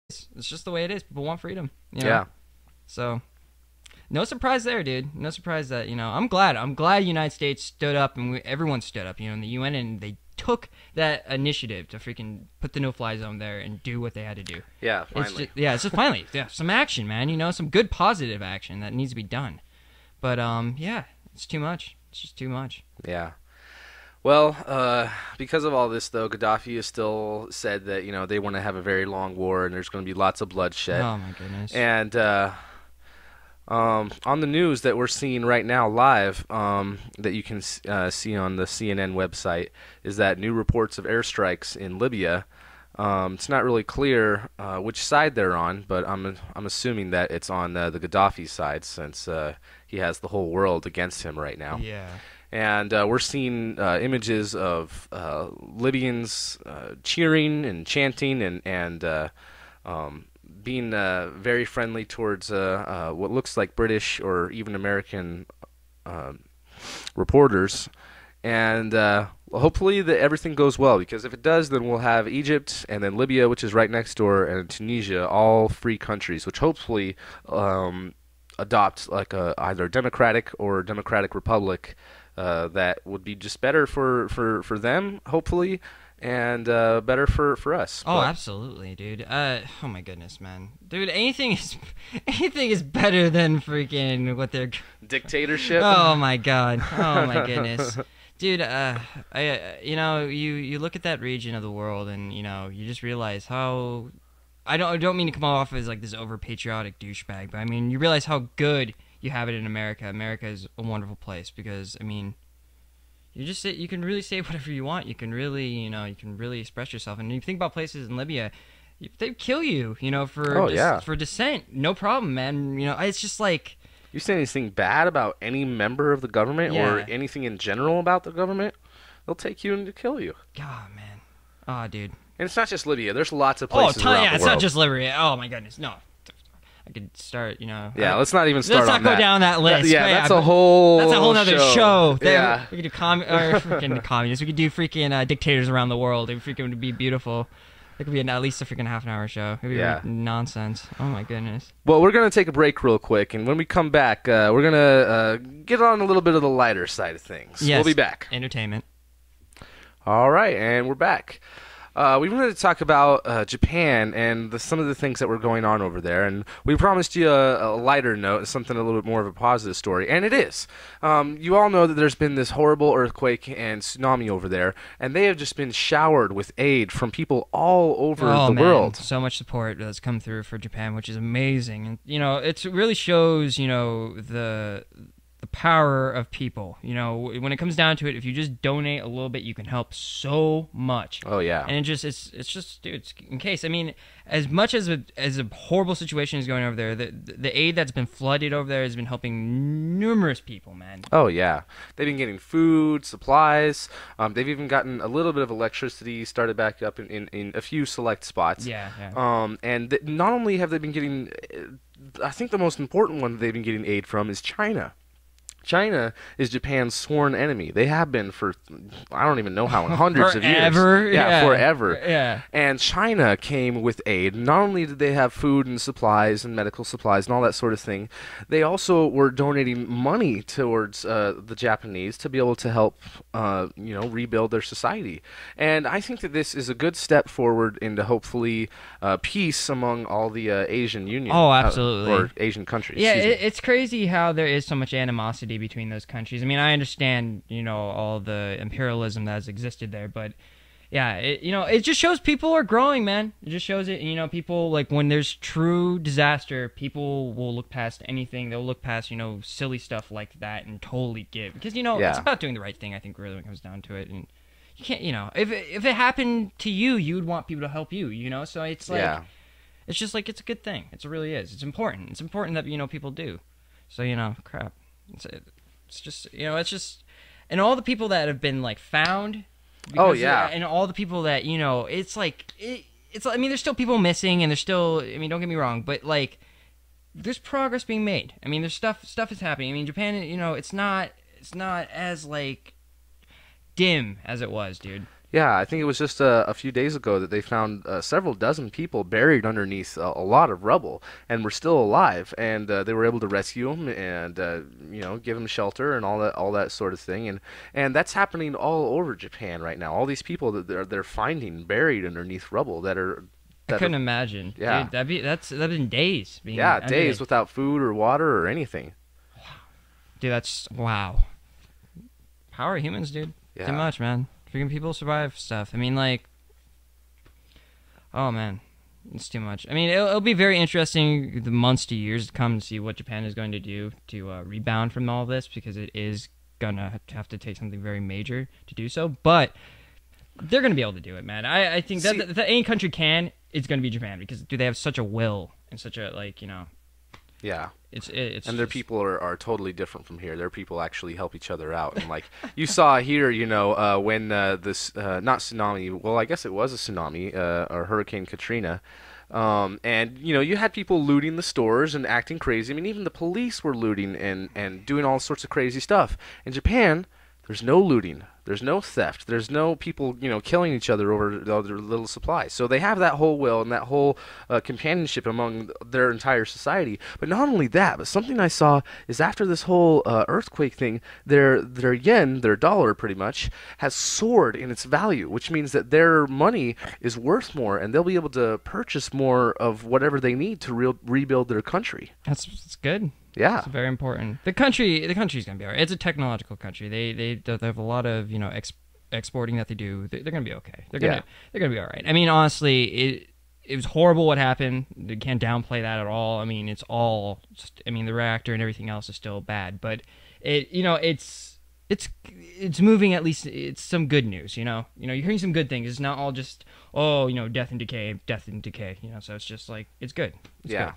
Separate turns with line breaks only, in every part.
It's just the way it is. People want freedom.
Yeah.
So no surprise there, dude. No surprise that I'm glad. I'm glad the United States stood up and everyone stood up. In the UN, and they took that initiative to freaking put the no-fly zone there and do what they had to do.
Yeah, finally.
It's just finally, some action, man. Some good positive action that needs to be done. But yeah, it's too much. It's just too much.
Yeah. Well, because of all this, though, Gaddafi has still said that, they want to have a very long war and there's going to be lots of bloodshed.
Oh, my goodness.
And on the news that we're seeing right now live, that you can see on the CNN website, is that new reports of airstrikes in Libya. It's not really clear which side they're on, but I'm assuming that it's on the Gaddafi side, since he has the whole world against him right now.
Yeah.
And we're seeing images of Libyans cheering and chanting and being very friendly towards what looks like British or even American reporters. And hopefully everything goes well, because if it does, then we'll have Egypt and then Libya, which is right next door, and Tunisia, all free countries, which hopefully adopt like either democratic or democratic republic. That would be just better for them, hopefully, and better for us.
Oh, absolutely, dude. Oh my goodness, man, dude. Anything is better than freaking what they're
dictatorship.
Oh my god. Oh my goodness, dude. You look at that region of the world, and you just realize how. I don't mean to come off as like this over patriotic douchebag, but I mean you realize how good you have it in America. America is a wonderful place because you can really say whatever you want. You can really express yourself. And you think about places in Libya, they kill you, for dissent. No problem, man. It's just like
you say anything bad about any member of the government or anything in general about the government, they'll take you and kill you.
God, man. Oh, dude.
And it's not just Libya. There's lots of places around the world.
It's not just Libya. Oh my goodness, no. I could start,
Yeah, let's not even start on that.
Let's not go down that list.
That's a whole
nother show.
Yeah.
We could do freaking communists. We could do freaking dictators around the world. It would freaking be beautiful. It could be at least a freaking half-an-hour show. It would be nonsense. Oh my goodness.
Well, we're going to take a break real quick, and when we come back, we're going to get on a little bit of the lighter side of things.
Yes.
We'll be back.
Entertainment.
All right, and we're back. We wanted to talk about Japan and some of the things that were going on over there, and we promised you a lighter note, something a little bit more of a positive story, and it is. You all know that there's been this horrible earthquake and tsunami over there, and they have just been showered with aid from people all over the world.
So much support that's come through for Japan, which is amazing, and it really shows the power of people. When it comes down to it, if you just donate a little bit, you can help so much.
Oh yeah.
And it's just dude, it's in case. I mean, as much as a horrible situation is going over there, the aid that's been flooded over there has been helping numerous people, man.
Oh yeah. They've been getting food, supplies. They've even gotten a little bit of electricity started back up in a few select spots.
Yeah.
And not only have they been getting, I think the most important one that they've been getting aid from is China. China is Japan's sworn enemy. They have been for, I don't even know how, hundreds of years.
Yeah,
forever.
Yeah.
And China came with aid. Not only did they have food and supplies and medical supplies and all that sort of thing, they also were donating money towards the Japanese to be able to help, rebuild their society. And I think that this is a good step forward into hopefully peace among all the Asian Union.
Oh, absolutely.
Or Asian countries.
Yeah, it's crazy how there is so much animosity between those countries. I mean, I understand, all the imperialism that has existed there, but yeah, it just shows people are growing, man. It just shows it. People, like, when there's true disaster, people will look past anything. They'll look past, silly stuff like that and totally give. Because, it's about doing the right thing, I think, really, when it comes down to it. And you can't, if it happened to you, you would want people to help you, So it's like, it's just like, it's a good thing. It really is. It's important. It's important that, people do. So, crap. It's just, and all the people that have been, like, found. And all the people that, it's like, I mean, there's still people missing, and there's still, I mean, don't get me wrong, but, like, there's progress being made. I mean, there's stuff is happening. I mean, Japan, it's not as, like, dim as it was, dude.
Yeah, I think it was just a few days ago that they found several dozen people buried underneath a lot of rubble, and were still alive, and they were able to rescue them and give them shelter and all that sort of thing, and that's happening all over Japan right now. All these people that they're finding buried underneath rubble
I couldn't imagine.
yeah,
Dude, that'd been days.
yeah, days without food or water or anything.
Dude, that's wow. How are humans, dude?
Yeah.
Too much, man. Freaking people survive stuff. I mean, like, oh man, it's too much. I mean, it'll be very interesting the months to years to come to see what Japan is going to do to rebound from all this, because it is gonna have to take something very major to do so. But they're gonna be able to do it, man. I think that any country can. It's gonna be Japan, because they have such a will and such a
Yeah.
It's
and their people are totally different from here. Their people actually help each other out, and like you saw here, when this not tsunami, well, I guess it was a tsunami or Hurricane Katrina, and you had people looting the stores and acting crazy. I mean, even the police were looting and doing all sorts of crazy stuff. In Japan, there's no looting. There's no theft. There's no people, killing each other over their little supplies. So they have that whole will and that whole companionship among their entire society. But not only that, but something I saw is after this whole earthquake thing, their yen, their dollar pretty much, has soared in its value, which means that their money is worth more, and they'll be able to purchase more of whatever they need to rebuild their country.
That's good.
Yeah,
it's very important. The country's gonna be alright. It's a technological country. They have a lot of exporting that they do. They're gonna be okay. They're gonna be alright. I mean, honestly, it was horrible what happened. You can't downplay that at all. I mean, it's all. The reactor and everything else is still bad, but it's moving. At least it's some good news. You're hearing some good things. It's not all just death and decay. So it's just like it's good. It's good.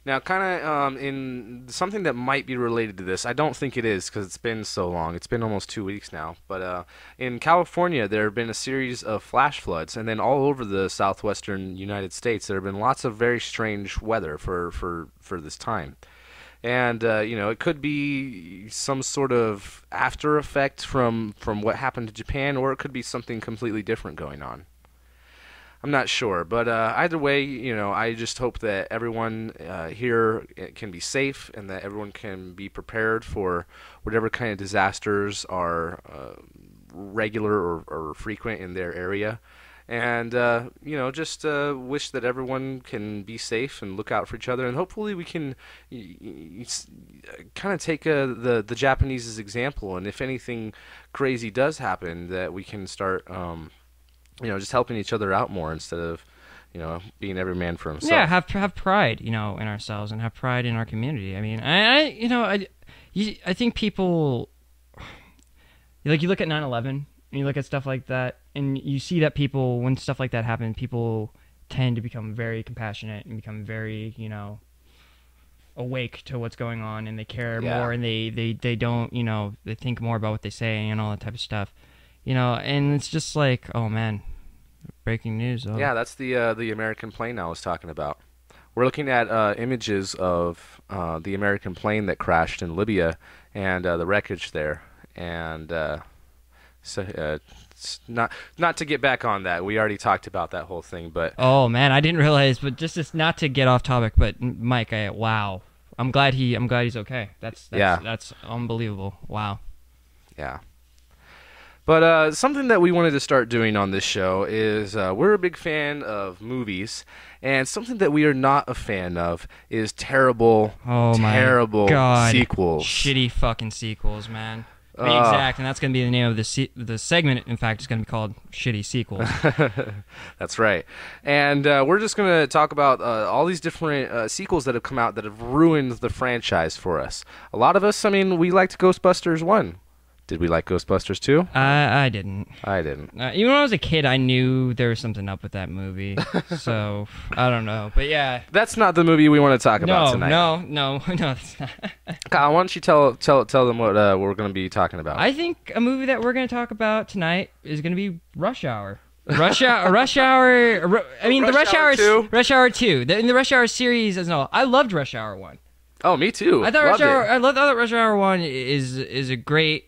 Now, kind of in something that might be related to this, I don't think it is because it's been so long. It's been almost 2 weeks now. But in California, there have been a series of flash floods, and then all over the southwestern United States, there have been lots of very strange weather for this time. And it could be some sort of after effect from what happened to Japan, or it could be something completely different going on. I'm not sure, but either way, I just hope that everyone here can be safe and that everyone can be prepared for whatever kind of disasters are regular or frequent in their area. And, just wish that everyone can be safe and look out for each other. And hopefully we can kind of take the Japanese example. And if anything crazy does happen, that we can start... just helping each other out more instead of, being every man for himself.
Yeah, have pride, in ourselves and have pride in our community. I mean, I think people, you look at 9/11 and you look at stuff like that, and you see that people, when stuff like that happens, people tend to become very compassionate and become very, awake to what's going on, and they care more, and they don't, they think more about what they say and all that type of stuff. And it's just like, oh man, breaking news. Oh.
Yeah, that's the American plane I was talking about. We're looking at images of the American plane that crashed in Libya and the wreckage there. And it's not to get back on that. We already talked about that whole thing, but
oh man, I didn't realize. But just not to get off topic, but Mike, wow, I'm glad he's okay. That's unbelievable. Wow.
Yeah. But something that we wanted to start doing on this show is we're a big fan of movies, and something that we are not a fan of is terrible sequels.
Shitty fucking sequels, man. To be exact, and that's going to be the name of the segment. In fact, it's going to be called Shitty Sequels.
That's right. And we're just going to talk about all these different sequels that have come out that have ruined the franchise for us. A lot of us, we liked Ghostbusters 1. Did we like Ghostbusters 2?
I didn't.
I didn't.
Even when I was a kid, I knew there was something up with that movie. So, I don't know. But yeah.
That's not the movie we want to talk about tonight.
No, that's not.
Kyle, why don't you tell them what we're going to be talking about?
I think a movie that we're going to talk about tonight is going to be Rush Hour. Rush Hour. The Rush Hour 2. Rush Hour 2. In the Rush Hour series, I loved Rush Hour 1.
Oh, me too.
I thought Rush Hour 1 is a great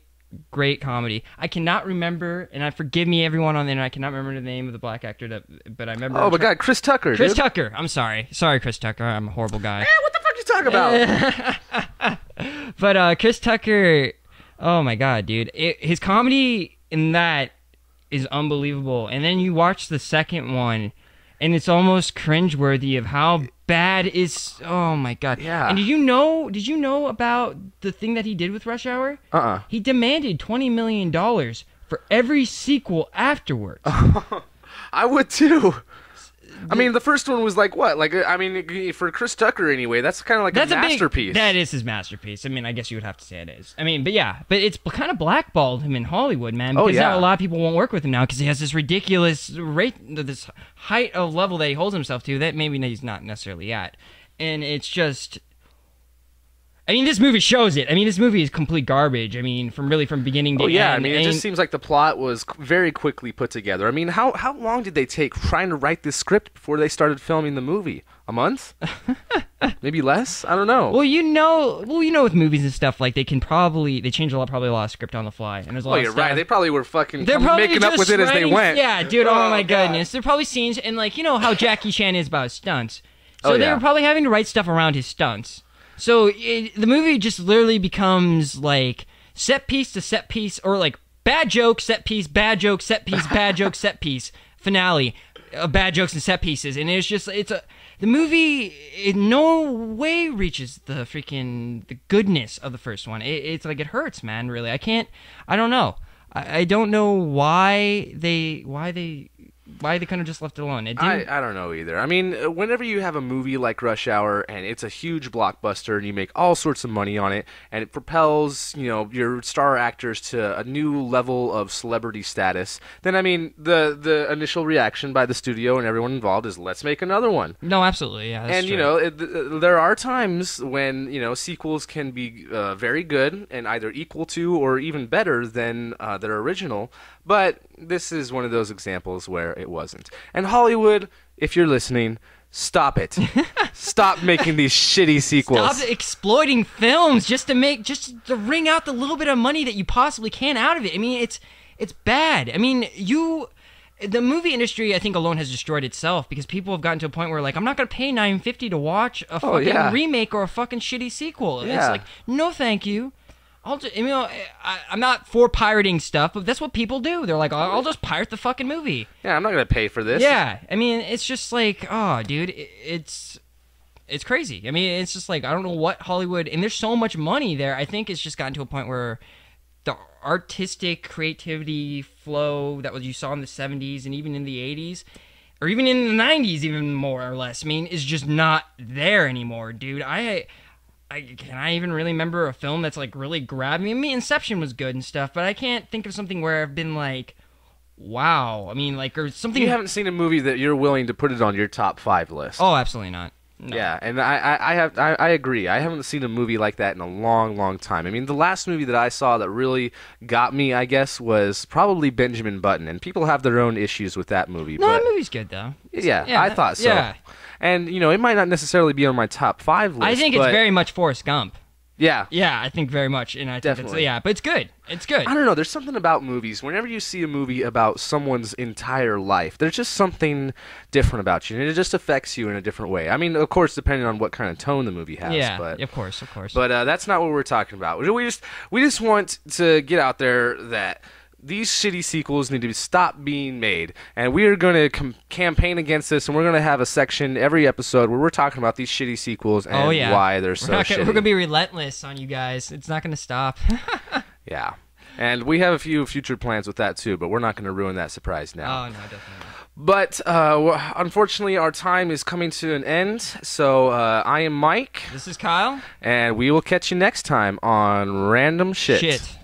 great comedy. I cannot remember, and forgive me, everyone on the internet, I cannot remember the name of the black actor, but I remember.
Oh my God, Chris Tucker.
Chris
dude.
Tucker. I'm sorry, Chris Tucker. I'm a horrible guy.
What the fuck you talking about?
But Chris Tucker, oh my God, dude, his comedy in that is unbelievable. And then you watch the second one, and it's almost cringeworthy of how bad is. Oh my God.
Yeah.
And did you know about the thing that he did with Rush Hour? He demanded $20 million for every sequel afterwards.
I would too. I mean, the first one was like what? Like, I mean, for Chris Tucker anyway, that's kind of like a masterpiece.
That is his masterpiece. I mean, I guess you would have to say it is. I mean, but it's kind of blackballed him in Hollywood, man. Because now a lot of people won't work with him now because he has this ridiculous rate, this height of level that he holds himself to that maybe he's not necessarily at. And it's just, I mean, this movie shows it. I mean, this movie is complete garbage. I mean, from beginning to end.
I mean, it just seems like the plot was very quickly put together. I mean, how long did they take trying to write this script before they started filming the movie? A month? Maybe less? I don't know.
Well, you know, with movies and stuff, like they change a lot of script on the fly, and there's a lot of
you're
stuff.
right. They probably were making up with it as they went.
Yeah, dude. Oh my goodness. There are probably scenes, and like you know how Jackie Chan is about his stunts, so they were probably having to write stuff around his stunts. So the movie just literally becomes like set piece to set piece, or like bad joke, set piece, bad joke, set piece, bad joke, set piece, finale of bad jokes and set pieces. And the movie in no way reaches the goodness of the first one. It's like it hurts, man, really. I don't know. I don't know why they kind of just left it alone.
I don't know either. I mean, whenever you have a movie like Rush Hour and it's a huge blockbuster and you make all sorts of money on it and it propels, your star actors to a new level of celebrity status, then I mean, the initial reaction by the studio and everyone involved is let's make another one.
No, absolutely, yeah. That's
true. There are times when sequels can be very good and either equal to or even better than their original. But this is one of those examples where it wasn't. And Hollywood, if you're listening, stop it. Stop making these shitty sequels.
Stop exploiting films just to wring out the little bit of money that you possibly can out of it. I mean, it's bad. I mean, the movie industry, I think, alone has destroyed itself because people have gotten to a point where, like, I'm not going to pay $9.50 to watch a fucking remake or a fucking shitty sequel. Yeah. It's like, no, thank you. I'm not for pirating stuff, but that's what people do. They're like, I'll just pirate the fucking movie.
Yeah, I'm not going to pay for this.
Yeah, I mean, it's just like, oh, dude, it's crazy. I mean, it's just like, I don't know what Hollywood, and there's so much money there. I think it's just gotten to a point where the artistic creativity flow that you saw in the 70s and even in the 80s, or even in the 90s, even more or less, I mean, is just not there anymore, dude. Can I even really remember a film that's like really grabbed me? I mean, Inception was good and stuff, but I can't think of something where I've been like, wow. I mean, like, or something.
You haven't seen a movie that you're willing to put it on your top 5 list.
Oh, absolutely not. No.
Yeah, and I agree. I haven't seen a movie like that in a long, long time. I mean, the last movie that I saw that really got me, I guess, was probably Benjamin Button, and people have their own issues with that movie.
No, that movie's good though.
Yeah, I thought so.
Yeah.
And, it might not necessarily be on my top 5 list.
I think it's very much Forrest Gump.
Yeah.
Yeah, I think very much. And I think
definitely.
But it's good. It's good.
I don't know. There's something about movies. Whenever you see a movie about someone's entire life, there's just something different about you. And it just affects you in a different way. I mean, of course, depending on what kind of tone the movie has.
Yeah,
but,
of course.
But that's not what we're talking about. We just want to get out there that these shitty sequels need to stop being made, and we are going to campaign against this, and we're going to have a section every episode where we're talking about these shitty sequels and why they're so shitty.
We're going to be relentless on you guys. It's not going to stop.
Yeah. And we have a few future plans with that, too, but we're not going to ruin that surprise now.
Oh, no, definitely not.
But unfortunately, our time is coming to an end, so I am Mike.
This is Kyle.
And we will catch you next time on Random Shit.